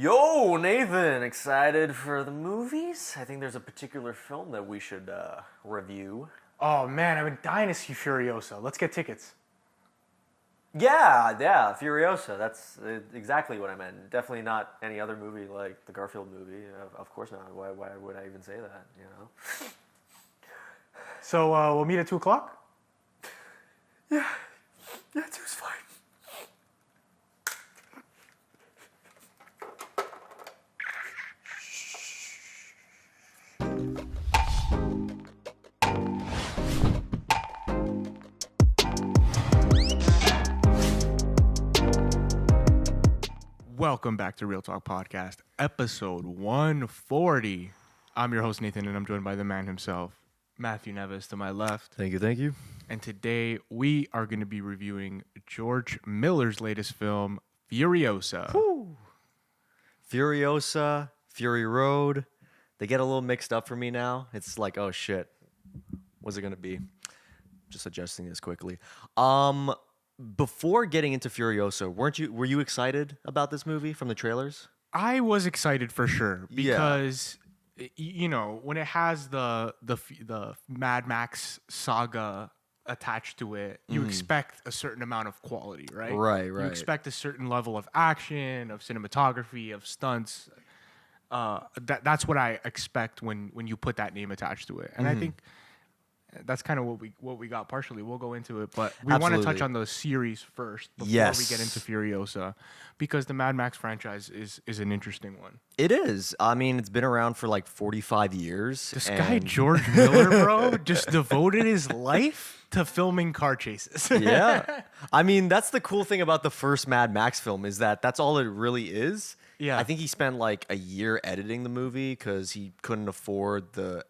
Yo, Nathan, excited for the movies? I think there's a particular film that we should review. Oh man, I've been dying to see Furiosa. Let's get tickets. Yeah, Furiosa. That's exactly what I meant. Definitely not any other movie like the Garfield movie. Of course not. Why would I even say that? You know. So we'll meet at 2:00. Yeah, two's fine. Welcome back to Real Talk Podcast, episode 140. I'm your host, Nathan, and I'm joined by the man himself, Matthew Neves, to my left. Thank you. And today we are going to be reviewing George Miller's latest film, Furiosa. Woo. Furiosa, Fury Road, they get a little mixed up for me now. It's like, oh shit, what's it gonna be? Just adjusting this quickly. Before getting into Furiosa, were you excited about this movie from the trailers? I was excited for sure because, you know, when it has the Mad Max Saga attached to it, you expect a certain amount of quality, right? Right. You expect a certain level of action, of cinematography, of stunts. That's what I expect when you put that name attached to it, and I think that's kind of what we got partially. We'll go into it, but we want to touch on the series first before we get into Furiosa, because the Mad Max franchise is an interesting one. It is. I mean, it's been around for like 45 years. This guy George Miller, bro, just devoted his life to filming car chases. Yeah. I mean, that's the cool thing about the first Mad Max film is that that's all it really is. Yeah. I think he spent like a year editing the movie because he couldn't afford the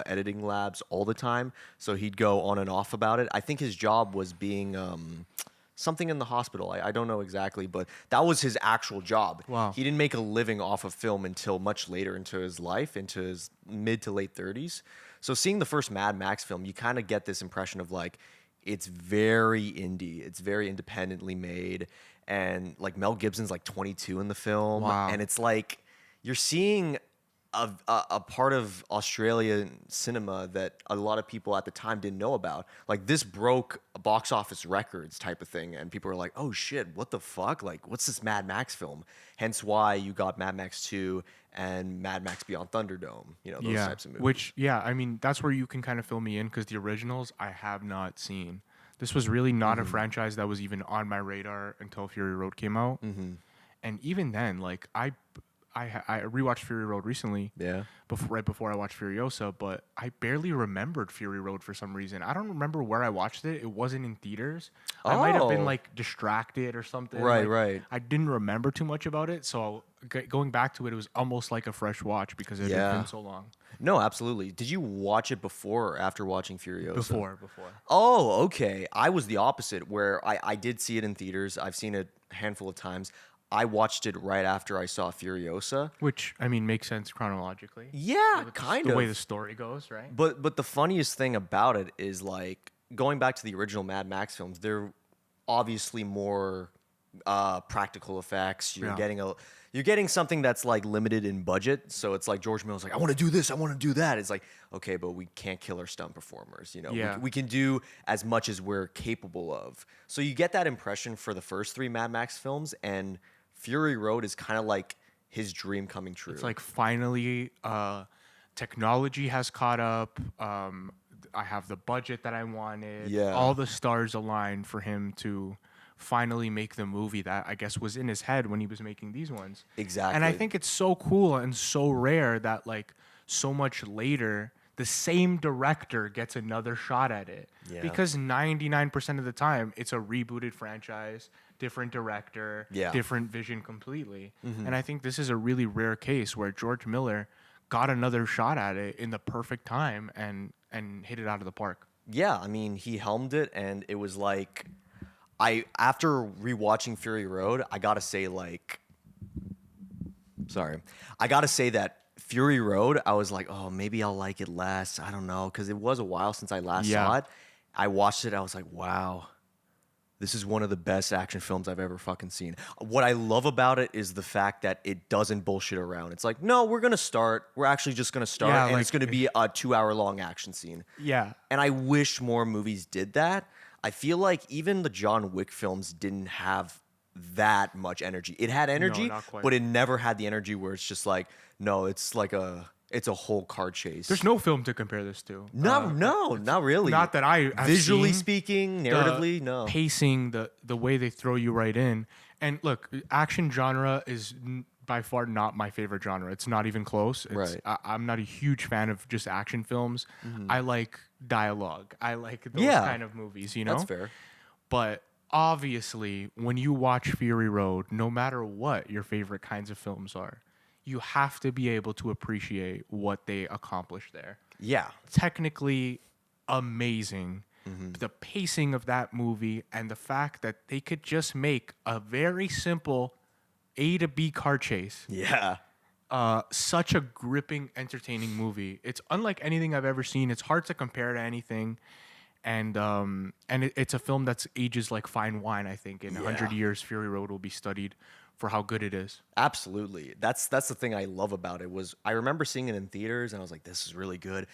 editing labs all the time, so he'd go on and off about it. I think his job was being something in the hospital. I don't know exactly, but that was his actual job. Wow. He didn't make a living off of film until much later into his life, into his mid to late 30s. So seeing the first Mad Max film, you kind of get this impression of like, it's very indie, it's very independently made, and like Mel Gibson's like 22 in the film. Wow. And it's like you're seeing a part of Australian cinema that a lot of people at the time didn't know about. Like, this broke box office records type of thing, and people were like, oh shit, what the fuck? Like, what's this Mad Max film? Hence why you got Mad Max 2 and Mad Max Beyond Thunderdome, you know, those types of movies. Which, I mean, that's where you can kind of fill me in, because the originals I have not seen. This was really not a franchise that was even on my radar until Fury Road came out. And even then, like, I rewatched Fury Road recently. Yeah. Right before I watched Furiosa, but I barely remembered Fury Road for some reason. I don't remember where I watched it. It wasn't in theaters. I might have been like distracted or something. Right. I didn't remember too much about it, so going back to it, it was almost like a fresh watch because it had been so long. No, absolutely. Did you watch it before or after watching Furiosa? Before. Oh, okay. I was the opposite, where I did see it in theaters. I've seen it a handful of times. I watched it right after I saw Furiosa. Which, I mean, makes sense chronologically. Yeah, kind of. The way the story goes, right? But the funniest thing about it is, like, going back to the original Mad Max films, they're obviously more practical effects. You're getting something that's like limited in budget. So it's like George Miller's like, I want to do this, I want to do that. It's like, okay, but we can't kill our stunt performers. You know, we can do as much as we're capable of. So you get that impression for the first 3 Mad Max films, and Fury Road is kind of like his dream coming true. It's like, finally, technology has caught up. I have the budget that I wanted. Yeah. All the stars aligned for him to finally make the movie that I guess was in his head when he was making these ones. Exactly. And I think it's so cool and so rare that, like, so much later, the same director gets another shot at it. Yeah. Because 99% of the time, it's a rebooted franchise, different director, different vision completely. And I think this is a really rare case where George Miller got another shot at it in the perfect time and hit it out of the park. Yeah, I mean, he helmed it, and it was like, after rewatching Fury Road, I gotta say that Fury Road, I was like, oh, maybe I'll like it less. I don't know, because it was a while since I last saw it. I watched it, I was like, wow, this is one of the best action films I've ever fucking seen. What I love about it is the fact that it doesn't bullshit around. It's like, no, we're actually just gonna start, Yeah, and like, it's gonna be a 2-hour long action scene. Yeah. And I wish more movies did that. I feel like even the John Wick films didn't have that much energy. It had energy, not quite. but it never had the energy where it's just like, no, it's a whole car chase. There's no film to compare this to. No, not really. Not that I've visually seen. speaking, The narratively, no. pacing, the way they throw you right in. And look, action genre is by far not my favorite genre. It's not even close. Right. I'm not a huge fan of just action films. I like dialogue. I like those Yeah. kind of movies, you know? That's fair. But obviously, when you watch Fury Road, no matter what your favorite kinds of films are, you have to be able to appreciate what they accomplished there. Yeah. Technically amazing. The pacing of that movie and the fact that they could just make a very simple A to B car chase. Yeah. Such a gripping, entertaining movie. It's unlike anything I've ever seen. It's hard to compare to anything. And it's a film that's ages like fine wine, I think. In 100 years, Fury Road will be studied for how good it is. Absolutely. That's the thing I love about it was I remember seeing it in theaters and I was like, this is really good.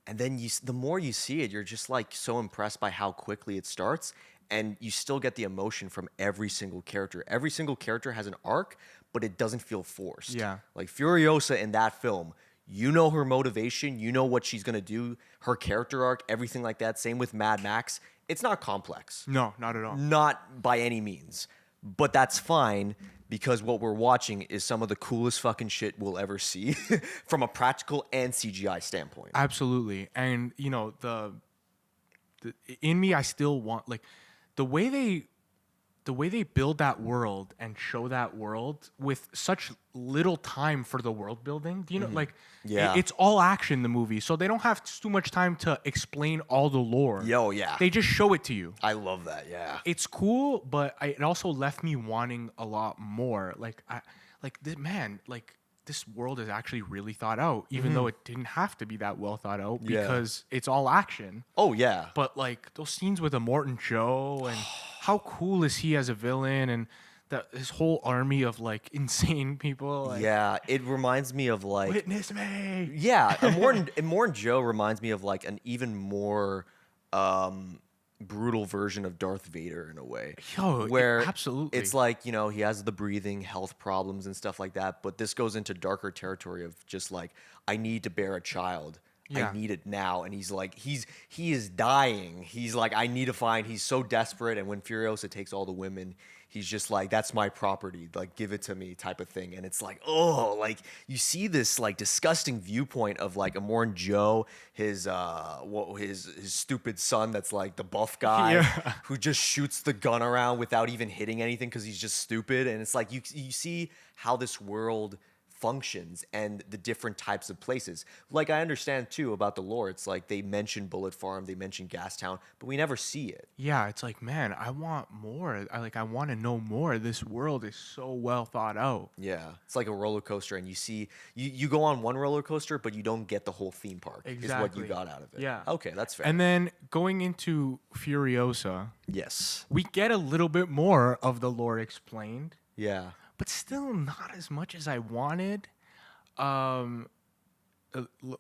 And then the more you see it, you're just like so impressed by how quickly it starts, and you still get the emotion from every single character. Every single character has an arc, but it doesn't feel forced. Yeah. Like Furiosa in that film, you know her motivation, you know what she's gonna do, her character arc, everything like that. Same with Mad Max. It's not complex. No, not at all. Not by any means. But that's fine because what we're watching is some of the coolest fucking shit we'll ever see from a practical and CGI standpoint. Absolutely. And you know, the in me I still want like the way they build that world and show that world with such little time for the world building. Do you know, like, Yeah. it's all action, the movie, so they don't have too much time to explain all the lore. Yo, yeah. They just show it to you. I love that, yeah. It's cool, but it also left me wanting a lot more. This world is actually really thought out, even though it didn't have to be that well thought out Yeah. because it's all action. Oh, yeah. But like those scenes with Immortan Joe and how cool is he as a villain, and his whole army of like insane people. Like, Yeah, it reminds me of like... witness me. Yeah, Immortan Joe reminds me of like an even more brutal version of Darth Vader in a way. Yo, where absolutely. it's like, you know, he has the breathing health problems and stuff like that, but this goes into darker territory of just like, I need to bear a child. Yeah. I need it now. And he's like, he is dying. He's like, I need to find, he's so desperate. And when Furiosa takes all the women, he's just like, that's my property. Like, give it to me type of thing. And it's like, oh, like you see this like disgusting viewpoint of like Immortan Joe, his stupid son that's like the buff guy Yeah. who just shoots the gun around without even hitting anything because he's just stupid. And it's like, you see how this world functions and the different types of places. Like I understand too about the lore. It's like they mention Bullet Farm, they mention Gastown, but we never see it. Yeah, it's like, man, I want more. I want to know more. This world is so well thought out. Yeah, it's like a roller coaster, and you see you go on one roller coaster, but you don't get the whole theme park. Is what Exactly. you got out of it. Yeah. Okay, that's fair. And then going into Furiosa, yes. we get a little bit more of the lore explained, Yeah. but still not as much as I wanted.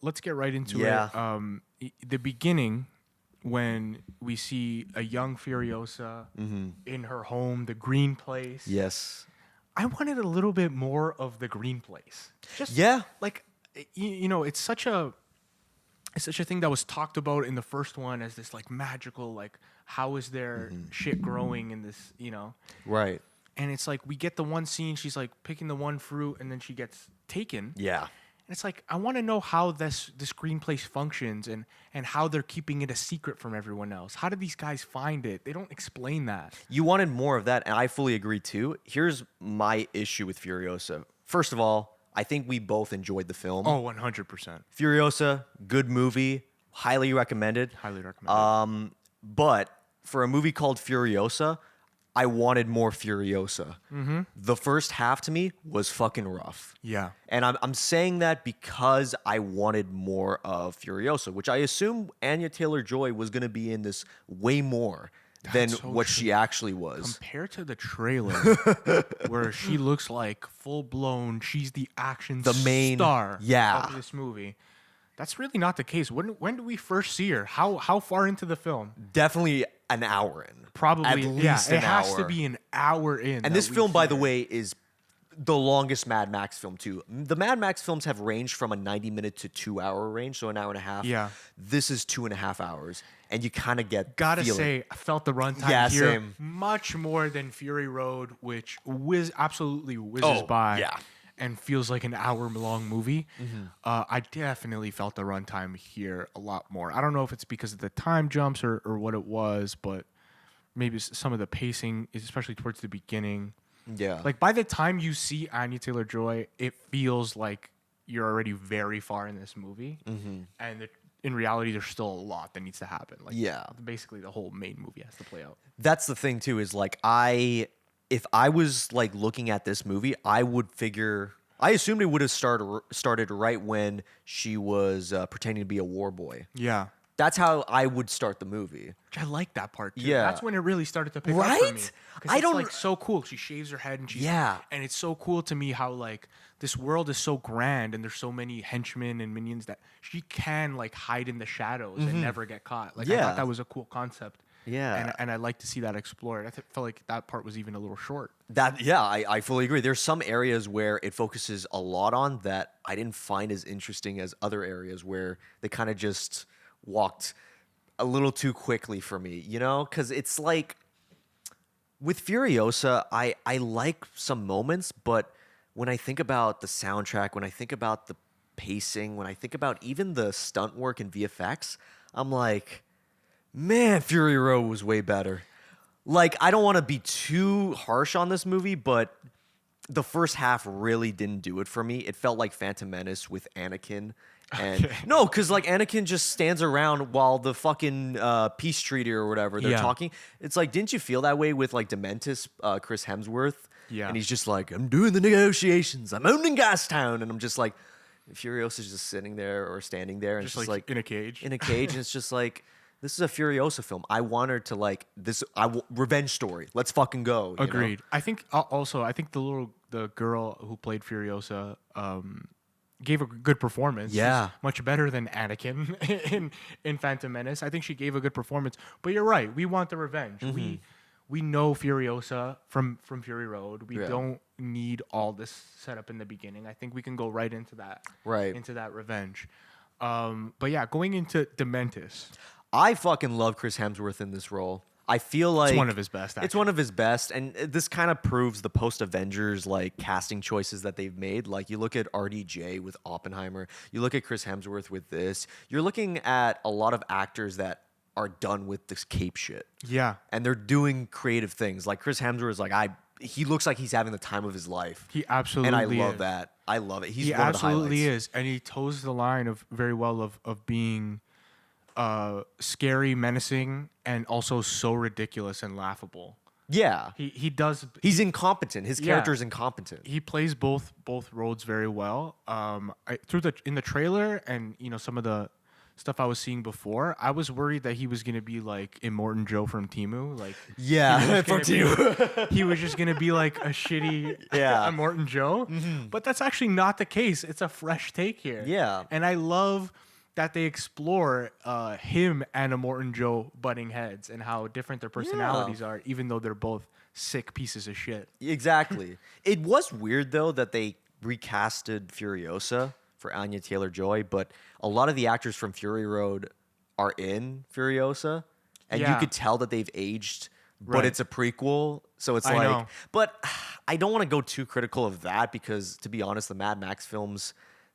Let's get right into Yeah. it. The beginning, when we see a young Furiosa in her home, the green place. Yes. I wanted a little bit more of the green place. Just Yeah. like you know, it's such a thing that was talked about in the first one as this like magical, like how is there shit growing in this, you know? Right. And it's like we get the one scene, she's like picking the one fruit, and then she gets taken. Yeah. And it's like I want to know how this green place functions and how they're keeping it a secret from everyone else. How did these guys find it? They don't explain that. You wanted more of that, and I fully agree too. Here's my issue with Furiosa. First of all, I think we both enjoyed the film. Oh, 100%. Furiosa, good movie, highly recommended. Highly recommended. But for a movie called Furiosa, I wanted more Furiosa. The first half to me was fucking rough. Yeah. And I'm saying that because I wanted more of Furiosa, which I assume Anya Taylor-Joy was going to be in this way more than so what true. she actually was. Compared to the trailer, where she looks like full blown, she's the action The main- star yeah. of this movie. That's really not the case. When do we first see her? How far into the film? Definitely an hour in. Probably, At least yeah. an It has hour. to be an hour in. And this film, by the way, is the longest Mad Max film too. The Mad Max films have ranged from a 90-minute to 2-hour range, so an hour and a half. Yeah. This is 2.5 hours, and you kind of get Gotta feeling. say, I felt the runtime Yeah, here same. much more than Fury Road, which absolutely whizzes by. yeah. And feels like an hour-long movie. I definitely felt the runtime here a lot more. I don't know if it's because of the time jumps or what it was, but maybe some of the pacing, especially towards the beginning. Yeah. Like by the time you see Anya Taylor-Joy, it feels like you're already very far in this movie, and in reality, there's still a lot that needs to happen. Like, Yeah. basically the whole main movie has to play out. That's the thing too, is like if I was like looking at this movie, I assumed it would have started right when she was pretending to be a war boy. Yeah. That's how I would start the movie. Which I like that part too. Yeah. That's when it really started to pick up for Right? me. 'Cause I it's don't- like so cool. She shaves her head and she's Yeah. and it's so cool to me how like this world is so grand and there's so many henchmen and minions that she can like hide in the shadows and never get caught. Like I Yeah. thought that was a cool concept. Yeah. And I like to see that explored. Felt like that part was even a little short. I fully agree. There's some areas where it focuses a lot on that I didn't find as interesting as other areas where they kind of just walked a little too quickly for me, you know? Because it's like with Furiosa, I like some moments, but when I think about the soundtrack, when I think about the pacing, when I think about even the stunt work and VFX, I'm like, man, Fury Road was way better. Like, I don't want to be too harsh on this movie, but the first half really didn't do it for me. It felt like Phantom Menace with Anakin. And no, because like Anakin just stands around while the fucking peace treaty or whatever they're Yeah. talking. It's like, didn't you feel that way with like Dementis, Chris Hemsworth? Yeah. And he's just like, I'm doing the negotiations. I'm owning Gastown. And I'm just like, Furiosa's just sitting there or standing there. And Just it's just like like in a cage. in a cage, and it's just like, this is a Furiosa film. I want her to like this. Revenge story. Let's fucking go. you know? Agreed. I think also I think the girl who played Furiosa gave a good performance. Yeah. She's much better than Anakin in Phantom Menace. I think she gave a good performance. But you're right. We want the revenge. We know Furiosa from Fury Road. We Yeah. don't need all this setup in the beginning. I think we can go right into that. Right. Into that revenge. But yeah, going into Dementis. I fucking love Chris Hemsworth in this role. I feel like one of his best, It's actually. one of his best, and this kind of proves the post Avengers like casting choices that they've made. Like you look at RDJ with Oppenheimer, you look at Chris Hemsworth with this. You're looking at a lot of actors that are done with this cape shit, Yeah. and they're doing creative things. Like Chris Hemsworth is like he looks like he's having the time of his life. He absolutely And I love is. that. I love it. He's He one of the absolutely highlights. is, and he toes the line of very well of being scary, menacing, and also so ridiculous and laughable. Yeah. He does. He's incompetent. His Yeah. character is incompetent. He plays both roles very well. In the trailer and some of the stuff I was seeing before, I was worried that he was gonna be like Immortan Joe from Timu, like Yeah, from he was just gonna be like a shitty Yeah. Immortan Joe. But that's actually not the case. It's a fresh take here. Yeah. And I love that they explore him and Immortan Joe butting heads and how different their personalities are, even though they're both sick pieces of shit. Exactly. It was weird though that they recasted Furiosa for Anya Taylor-Joy, but a lot of the actors from Fury Road are in Furiosa, and you Yeah. could tell that they've aged. But Right. it's a prequel, so it's I like. know. But I don't want to go too critical of that because, to be honest, the Mad Max films,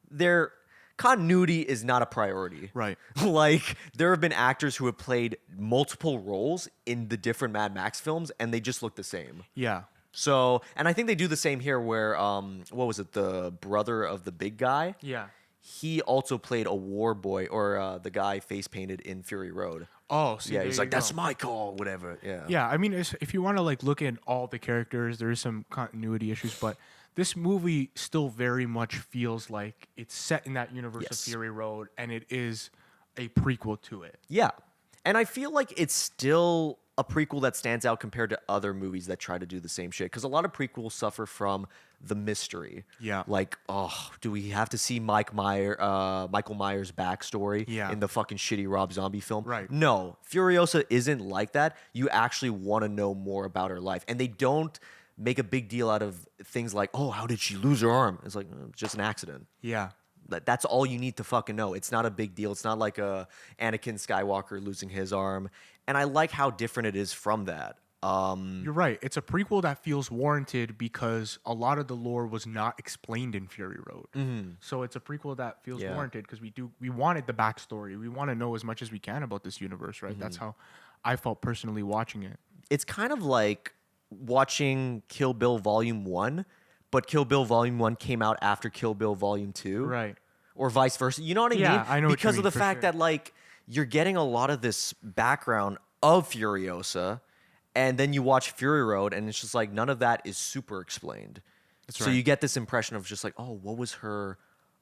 their continuity is not a priority. Right. Like there have been actors who have played multiple roles in the different Mad Max films, and they just look the same. Yeah. So, and I think they do the same here where, what was it, the brother of the big guy? Yeah. He also played a war boy or the guy face painted in Fury Road. Oh, see, Yeah, there he's you like, that's go. my call, whatever. Yeah. Yeah, I mean, if you want to like look at all the characters, there is some continuity issues, but this movie still very much feels like it's set in that universe Yes. of Fury Road, and it is a prequel to it. Yeah. And I feel like it's still a prequel that stands out compared to other movies that try to do the same shit. Because a lot of prequels suffer from the mystery. Yeah. Like, oh, do we have to see Michael Myers' backstory Yeah. in the fucking shitty Rob Zombie film? Right. No, Furiosa isn't like that. You actually want to know more about her life. And they don't make a big deal out of things like, oh, how did she lose her arm? It's like, it's just an accident. Yeah. That's all you need to fucking know. It's not a big deal. It's not like Anakin Skywalker losing his arm. And I like how different it is from that. You're right. It's a prequel that feels warranted because a lot of the lore was not explained in Fury Road. So it's a prequel that feels Yeah. warranted because we wanted the backstory. We want to know as much as we can about this universe, right? That's how I felt personally watching it. It's kind of like watching Kill Bill Volume 1, but Kill Bill Volume 1 came out after Kill Bill Volume 2. Right. Or vice versa. You know what I Yeah, mean? I know what you because of mean, the for fact sure. that like you're getting a lot of this background of Furiosa, and then you watch Fury Road, and it's just like none of that is super explained. So right. you get this impression of just like, oh, what was her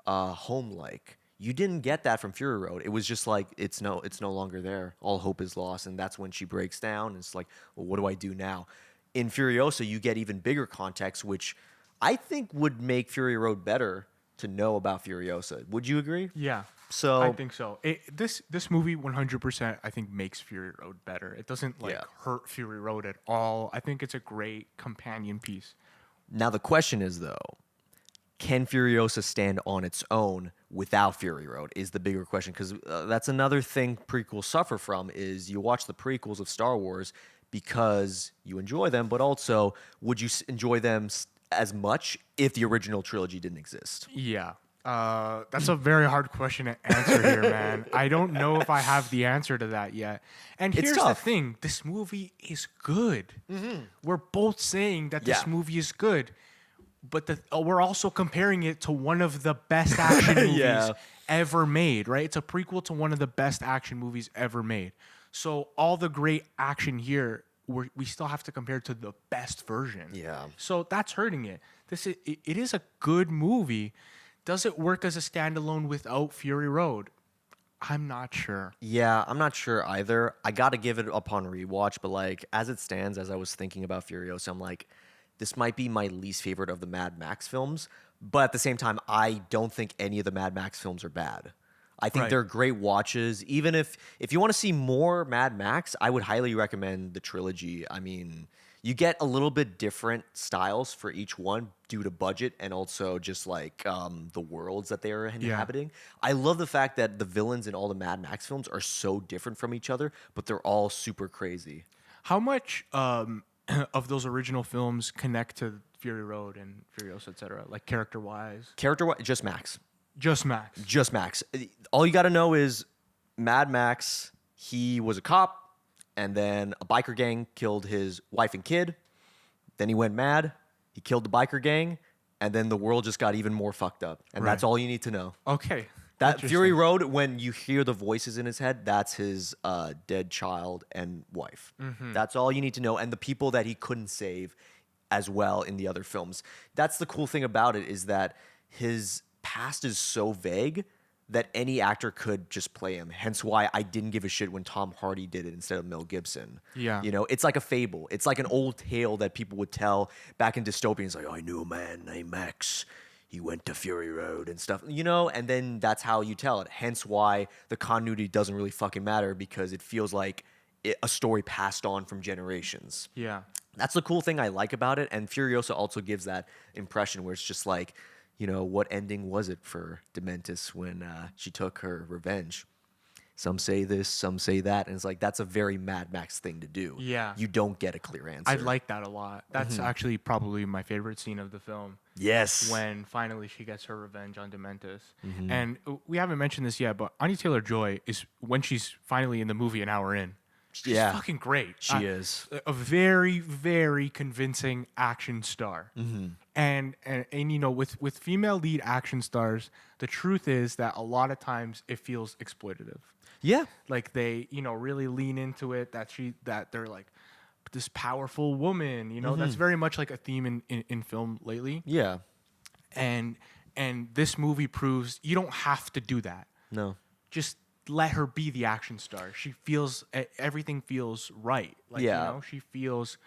home like? You didn't get that from Fury Road. It was just like it's no longer there. All hope is lost, and that's when she breaks down. And it's like, well, what do I do now? In Furiosa, you get even bigger context, which I think would make Fury Road better to know about Furiosa. Would you agree? Yeah. So I think so. This movie 100% I think makes Fury Road better. It doesn't like Yeah. hurt Fury Road at all. I think it's a great companion piece. now the question is though, can Furiosa stand on its own without Fury Road? Is the bigger question, because that's another thing prequels suffer from. Is you watch the prequels of Star Wars because you enjoy them, but also would you enjoy them as much if the original trilogy didn't exist? Yeah. That's a very hard question to answer here, man. I don't know if I have the answer to that yet. And It's here's tough. the thing. This movie is good. We're both saying that this Yeah. movie is good. But we're also comparing it to one of the best action movies Yeah. ever made, right? It's a prequel to one of the best action movies ever made. So all the great action here, we still have to compare to the best version. Yeah. So that's hurting it. It is a good movie. Does it work as a standalone without Fury Road? I'm not sure. Yeah, I'm not sure either. I got to give it upon rewatch, but like as it stands, as I was thinking about Furiosa, I'm like, this might be my least favorite of the Mad Max films. But at the same time, I don't think any of the Mad Max films are bad. I think Right. they're great watches. Even if you want to see more Mad Max, I would highly recommend the trilogy. I mean, you get a little bit different styles for each one due to budget and also just like the worlds that they're inhabiting. I love the fact that the villains in all the Mad Max films are so different from each other, but they're all super crazy. How much of those original films connect to Fury Road and Furiosa, etc., like character-wise? Character-wise, just Max. Just Max. Just Max. All you got to know is Mad Max, he was a cop, and then a biker gang killed his wife and kid. Then he went mad. He killed the biker gang, and then the world just got even more fucked up. And that's Right. all you need to know. Okay. That Interesting. Fury Road, when you hear the voices in his head, that's his dead child and wife. That's all you need to know. And the people that he couldn't save as well in the other films. That's the cool thing about it, is that his past is so vague that any actor could just play him. Hence why I didn't give a shit when Tom Hardy did it instead of Mel Gibson. Yeah. You know, it's like a fable. It's like an old tale that people would tell back in dystopians. Like, I knew a man named Max. He went to Fury Road and stuff, you know? And then that's how you tell it. Hence why the continuity doesn't really fucking matter, because it feels like a story passed on from generations. Yeah. That's the cool thing I like about it. And Furiosa also gives that impression where it's just like, you know, what ending was it for Dementis when she took her revenge? Some say this, some say that. And it's like, that's a very Mad Max thing to do. Yeah. You don't get a clear answer. I like that a lot. That's actually probably my favorite scene of the film. Yes. When finally she gets her revenge on Dementis. And we haven't mentioned this yet, but Anya Taylor-Joy is, when she's finally in the movie an hour in, she's Yeah. fucking great. She is. A very, very convincing action star. And you know, with female lead action stars, the truth is that a lot of times it feels exploitative. Yeah. Like they, you know, really lean into it, that they're like this powerful woman, you know. That's very much like a theme in film lately. Yeah. And this movie proves you don't have to do that. No. Just let her be the action star. She feels everything feels right. Like, Yeah. you know, she feels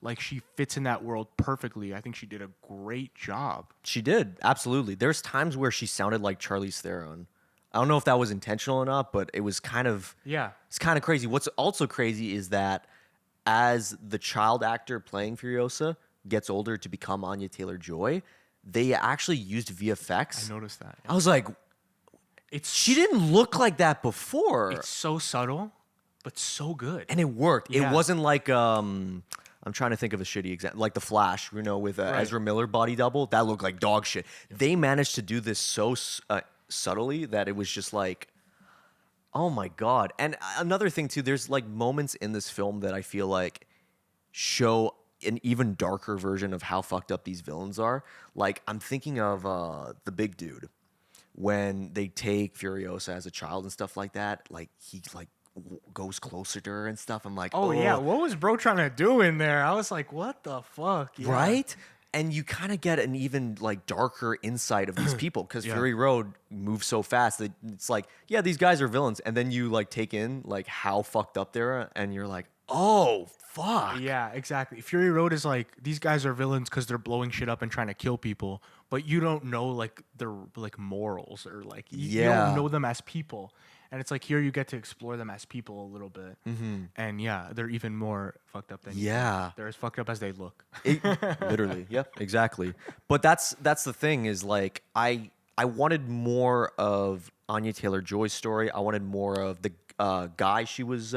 like she fits in that world perfectly. I think she did a great job. She did, absolutely. There's times where she sounded like Charlize Theron. I don't know if that was intentional or not, but it was kind of it's kind of crazy. What's also crazy is that as the child actor playing Furiosa gets older to become Anya Taylor-Joy, they actually used VFX. I noticed that. I was like, she didn't look like that before. It's so subtle, but so good. And it worked. Yeah. It wasn't like I'm trying to think of a shitty example, like The Flash, you know, with Ezra Miller body double. That looked like dog shit. They managed to do this so subtly that it was just like, oh my god. And another thing too, there's like moments in this film that I feel like show an even darker version of how fucked up these villains are. Like I'm thinking of the big dude when they take Furiosa as a child and stuff like that. Like he like goes closer to her and stuff. I'm like, oh yeah, what was bro trying to do in there? I was like, what the fuck? Yeah. Right? And you kind of get an even like darker insight of these people because Fury Road moves so fast that it's like, yeah, these guys are villains, and then you like take in like how fucked up they're, and you're like, oh fuck. Yeah, exactly. Fury Road is like, these guys are villains because they're blowing shit up and trying to kill people, but you don't know like their like morals or like you don't know them as people. And it's like here you get to explore them as people a little bit. Mm-hmm. And yeah, they're even more fucked up than you think. They're as fucked up as they look. Literally, yep, exactly. But that's the thing is like I wanted more of Anya Taylor-Joy's story. I wanted more of the guy she was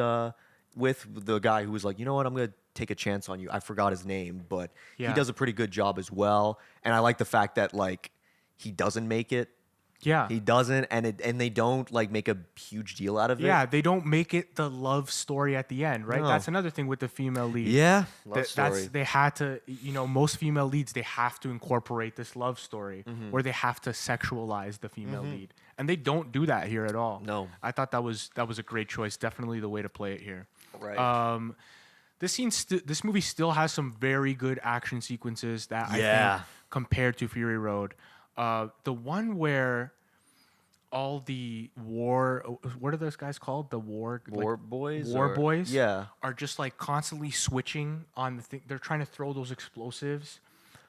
with, the guy who was like, you know what, I'm gonna take a chance on you. I forgot his name, but he does a pretty good job as well. And I like the fact that like he doesn't make it. Yeah. He doesn't, and they don't like make a huge deal out of it. Yeah, they don't make it the love story at the end, right? No. That's another thing with the female lead. Yeah, love story. They had to, you know, most female leads, they have to incorporate this love story where they have to sexualize the female lead. And they don't do that here at all. No. I thought that was a great choice. Definitely the way to play it here. Right. This movie still has some very good action sequences that I think compared to Fury Road. The one where all the what are those guys called? The war boys? War boys? Yeah. Are just like constantly switching on the thing. They're trying to throw those explosives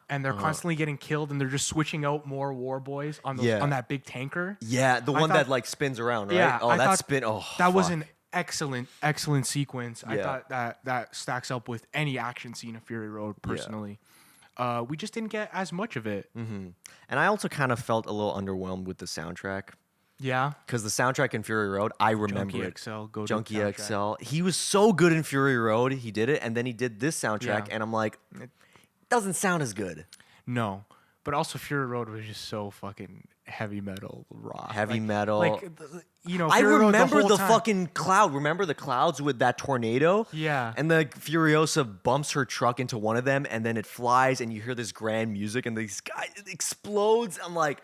and they're constantly getting killed and they're just switching out more war boys on on that big tanker. Yeah, the one that like spins around, right? Yeah, that was an excellent sequence. I thought that stacks up with any action scene of Fury Road personally. We just didn't get as much of it. Mm-hmm. And I also kind of felt a little underwhelmed with the soundtrack. Yeah. Because the soundtrack in Fury Road, I remember Junkie it. XL, go Junkie to XL. He was so good in Fury Road. He did it, and then he did this soundtrack, and I'm like, it doesn't sound as good. No. But also Fury Road was just so fucking heavy metal rock. Heavy metal. Like, you know, I Fury remember Road the fucking cloud. Remember the clouds with that tornado? Yeah. And the Furiosa bumps her truck into one of them, and then it flies, and you hear this grand music, and the sky explodes. I'm like,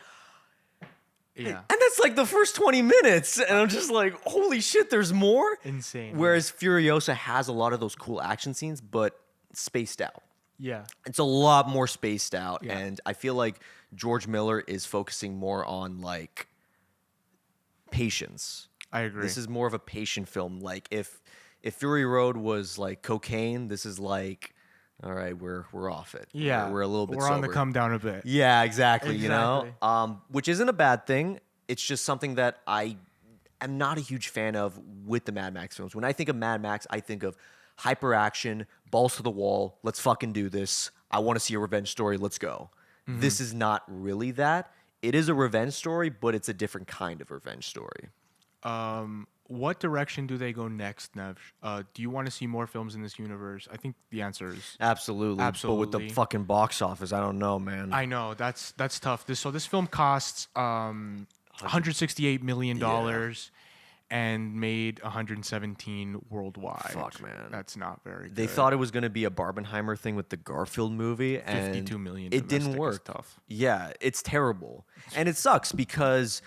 yeah. And that's like the first 20 minutes. And I'm just like, holy shit, there's more? Insane. Whereas Furiosa has a lot of those cool action scenes, but spaced out. Yeah. It's a lot more spaced out. Yeah. And I feel like George Miller is focusing more on like patience. I agree. This is more of a patient film. Like if Fury Road was like cocaine, this is like, all right, we're off it. Yeah. We're a little bit We're on the sober. come down a bit. Yeah, exactly. You Exactly. know, which isn't a bad thing. It's just something that I am not a huge fan of with the Mad Max films. When I think of Mad Max, I think of hyper action, balls to the wall. Let's fucking do this. I want to see a revenge story. Let's go. Mm-hmm. This is not really that. It is a revenge story, but it's a different kind of revenge story. What direction do they go next, Nev? Do you want to see more films in this universe? I think the answer is Absolutely. But with the fucking box office, I don't know, man. I know that's tough. This film costs $168 million and made 117 worldwide. Fuck, man. That's not very good. They thought it was going to be a Barbenheimer thing with the Garfield movie, and 52 million it didn't domestic is work. tough. Yeah, it's terrible. And it sucks because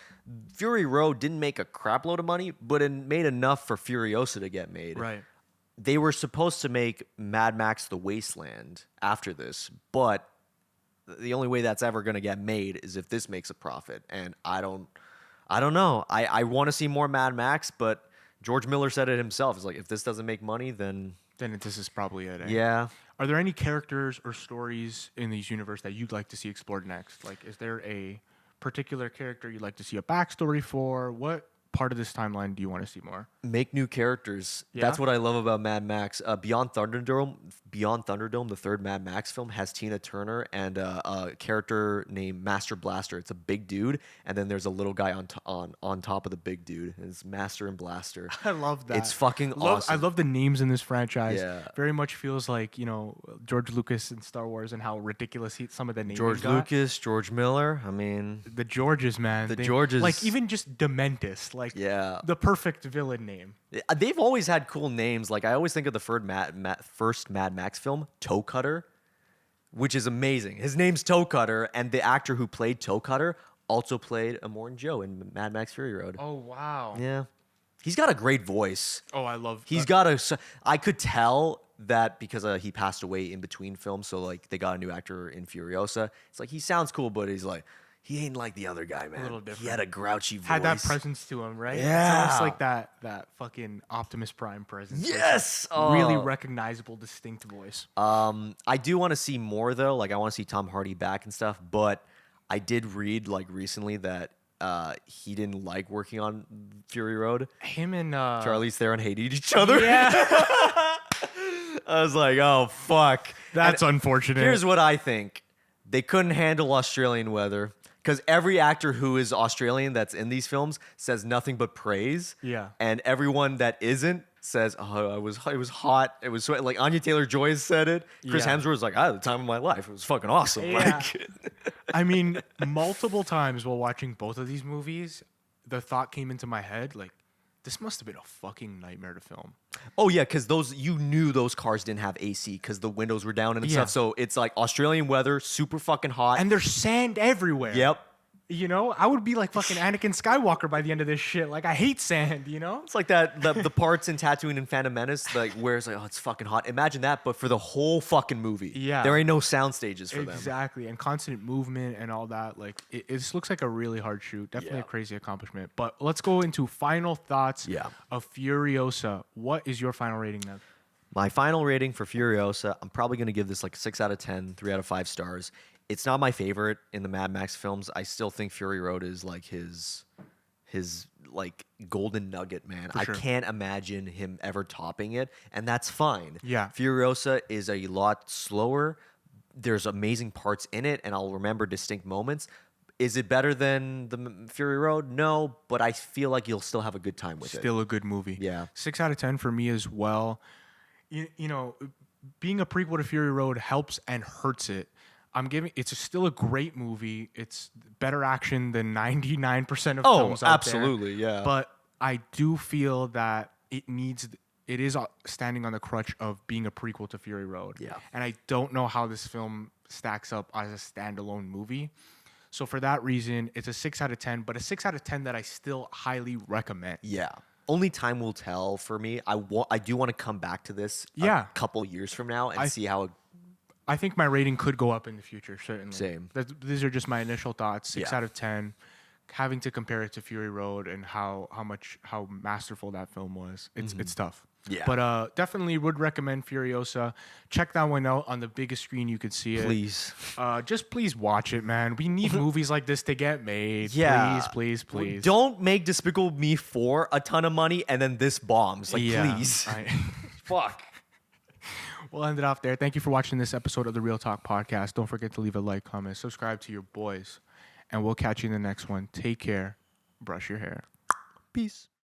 Fury Road didn't make a crap load of money, but it made enough for Furiosa to get made. Right. They were supposed to make Mad Max The Wasteland after this, but the only way that's ever going to get made is if this makes a profit, and I don't I don't know. I want to see more Mad Max, but George Miller said it himself. It's like, if this doesn't make money, then This is probably it. Eh? yeah. Are there any characters or stories in these universe that you'd like to see explored next? Like, is there a particular character you'd like to see a backstory for? What part of this timeline do you want to see more? Make new characters. Yeah? That's what I love about Mad Max. Beyond Thunderdome, the third Mad Max film, has Tina Turner and a character named Master Blaster. It's a big dude, and then there's a little guy on top of the big dude. It's Master and Blaster. I love that. It's fucking awesome. I love the names in this franchise. Yeah. Very much feels like, George Lucas in Star Wars and how ridiculous some of the names George Lucas, George Miller. I mean, The Georges, man. Georges. Like, even just Dementus. Like, yeah. the perfect villain name. They've always had cool names. Like, I always think of the first Mad Max film, Toe Cutter, which is amazing. His name's Toe Cutter, and the actor who played Toe Cutter also played Immortan Joe in Mad Max Fury Road. Oh, wow. Yeah. He's got a great voice. Oh, I love He's got a. I could tell that because he passed away in between films, so like they got a new actor in Furiosa. It's like he sounds cool, but he's like, he ain't like the other guy, man. A little different. He had a grouchy voice. Had that presence to him, right? Yeah. It's almost like that fucking Optimus Prime presence. Yes. Really recognizable, distinct voice. I do want to see more though. Like I want to see Tom Hardy back and stuff. But I did read like recently that he didn't like working on Fury Road. Him and Charlize Theron hated each other. Yeah. I was like, oh fuck. That's And unfortunate. Here's what I think: they couldn't handle Australian weather. Because every actor who is Australian that's in these films says nothing but praise. Yeah. And everyone that isn't says, oh, it was hot. It was sweat. Like Anya Taylor-Joy said it. Chris Yeah. Hemsworth was like, I had the time of my life. It was fucking awesome. Yeah. Like, I mean, multiple times while watching both of these movies, the thought came into my head, like, this must have been a fucking nightmare to film. oh yeah, because you knew those cars didn't have AC because the windows were down and Yeah. stuff. So it's like Australian weather, super fucking hot. And there's sand everywhere. Yep. I would be like fucking Anakin Skywalker by the end of this shit. Like, I hate sand, It's like that the parts in Tatooine and Phantom Menace, like where it's like, oh, it's fucking hot. Imagine that, but for the whole fucking movie. Yeah. There ain't no sound stages for them. Exactly. And constant movement and all that. Like, it just looks like a really hard shoot. Definitely Yeah. a crazy accomplishment. But let's go into final thoughts Yeah. of Furiosa. What is your final rating, Nev? My final rating for Furiosa, I'm probably going to give this like 6 out of 10, 3 out of 5 stars. It's not my favorite in the Mad Max films. I still think Fury Road is like his like golden nugget, man. For sure. I can't imagine him ever topping it, and that's fine. Yeah. Furiosa is a lot slower. There's amazing parts in it, and I'll remember distinct moments. Is it better than the Fury Road? No, but I feel like you'll still have a good time with it. Still a good movie. Yeah. 6 out of 10 for me as well. Being a prequel to Fury Road helps and hurts it. It's still a great movie. It's better action than 99% of films out absolutely, there. yeah. But I do feel that it is standing on the crutch of being a prequel to Fury Road. Yeah. And I don't know how this film stacks up as a standalone movie. So for that reason, it's a 6 out of 10, but a 6 out of 10 that I still highly recommend. Yeah. Only time will tell for me. I do want to come back to this Yeah. a couple years from now and see how it. I think my rating could go up in the future, certainly. Same. These are just my initial thoughts. 6 Yeah. out of 10. Having to compare it to Fury Road and how masterful that film was. It's tough. Yeah. But definitely would recommend Furiosa. Check that one out on the biggest screen you could see it. Please. Just please watch it, man. We need movies like this to get made. Yeah. Please. Don't make Despicable Me 4 a ton of money and then this bombs. Like, Yeah. please. Fuck. We'll end it off there. Thank you for watching this episode of the Real Talk Podcast. Don't forget to leave a like, comment, subscribe to your boys. And we'll catch you in the next one. Take care. Brush your hair. Peace.